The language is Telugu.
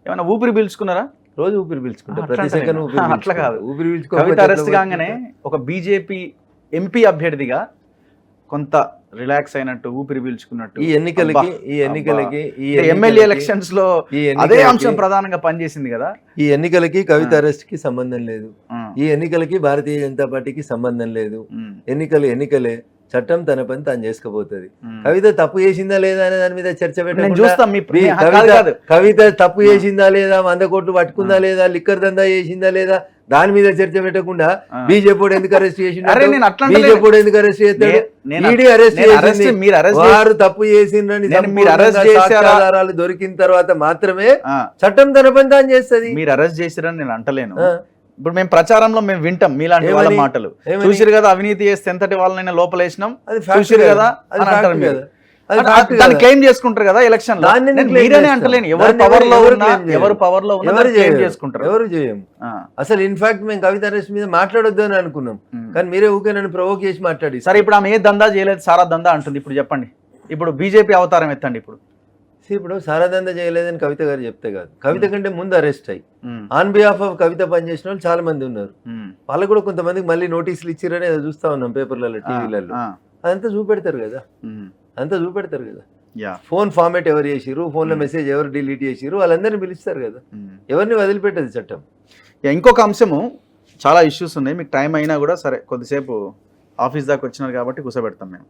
ఏమైనా ఊపిరి పీల్చుకున్నారా? రోజు ఊపిరి పీల్చుకుంటా, ప్రతి సెకండ్ ఊపిరి అట్లా కాదు. ఊపిరి కవిత అరెస్ట్ కాగానే ఒక బీజేపీ ఎంపీ అభ్యర్థిగా కొంత రిలాక్స్ అయినట్టు, ఊపిరి పీల్చుకున్నట్టు ఈ ఎన్నికలకి ఎమ్మెల్యే ఎలక్షన్స్ లో అదే అంశం ప్రధానంగా పనిచేసింది కదా. ఈ ఎన్నికలకి కవిత అరెస్ట్ కి సంబంధం లేదు, ఈ ఎన్నికలకి భారతీయ జనతా పార్టీకి సంబంధం లేదు. ఎన్నికలే, చట్టం తన పని తాను చేసుకుపోతుంది. కవిత తప్పు చేసిందా లేదా అనే దాని మీద చర్చ పెట్టకుండా, కవిత తప్పు చేసిందా లేదా, 100 కోట్లు పట్టుకుందా లేదా, లిక్కర్ దందా చేసిందా లేదా, దాని మీద చర్చ పెట్టకుండా బీజేపీ ఎందుకు అరెస్ట్ చేసిండు, బీజేపీ ఎందుకు అరెస్ట్ చేస్తాడు, ఈడీ అరెస్ట్ చేసింది, వారు తప్పు చేసిండ్రని ఆధారాలు దొరికిన తర్వాత మాత్రమే చట్టం తన పని తాను చేస్తుంది. మీరు అరెస్ట్ చేసిరని నేను అంటలేను. ఇప్పుడు మేము ప్రచారంలో మేము వింటాం మీలాంటి వాళ్ళ మాటలు. చూసిరు కదా అవినీతి చేస్తే ఎంతటి వాళ్ళనైనా లోపలేసినాం, చూసిరు కదా అని అంటారు మీరు. దాన్ని క్లెయిమ్ చేసుకుంటారు కదా ఎలక్షన్ లో. మీరేనే అంటలేను, ఎవరు పవర్ లో ఉన్నా క్లెయిమ్ చేసుకుంటారు. ఎవరు చేయం. అసలు ఇన్ఫాక్ట్ మేము కవిత అరెస్ట్ మీద మాట్లాడొద్దు అని అనుకున్నాం, కానీ మీరే ఊకే నన్ను ప్రొవోక్ చేసి మాట్లాడి. సరే ఇప్పుడు ఆమె ఏ దందా చేయలేదు, సారా దందా అంటుంది. ఇప్పుడు చెప్పండి, ఇప్పుడు బీజేపీ అవతారం ఎత్తండి. ఇప్పుడు సారాదంద చేయలేదని కవిత గారు చెప్తే కాదు, కవిత కంటే ముందు అరెస్ట్ అయ్యి ఆన్ బిహాఫ్ ఆఫ్ కవిత పనిచేసిన వాళ్ళు చాలా మంది ఉన్నారు. వాళ్ళకు కూడా కొంతమందికి మళ్ళీ నోటీసులు ఇచ్చిరని ఏదో చూస్తా ఉన్నాం పేపర్లలో, టీవీలలో. అదంతా చూపెడతారు కదా, ఫోన్ ఫార్మేట్ ఎవరు చేసిరు, ఫోన్ లో మెసేజ్ ఎవరు డిలీట్ చేసిరు, వాళ్ళందరినీ పిలుస్తారు కదా, ఎవరిని వదిలిపెట్టదు చట్టం. ఇంకొక అంశము, చాలా ఇష్యూస్ ఉన్నాయి, మీకు టైం అయినా కూడా సరే కొద్దిసేపు ఆఫీస్ దాకా వచ్చినారు కాబట్టి కూర్చోబెడతాం మేము.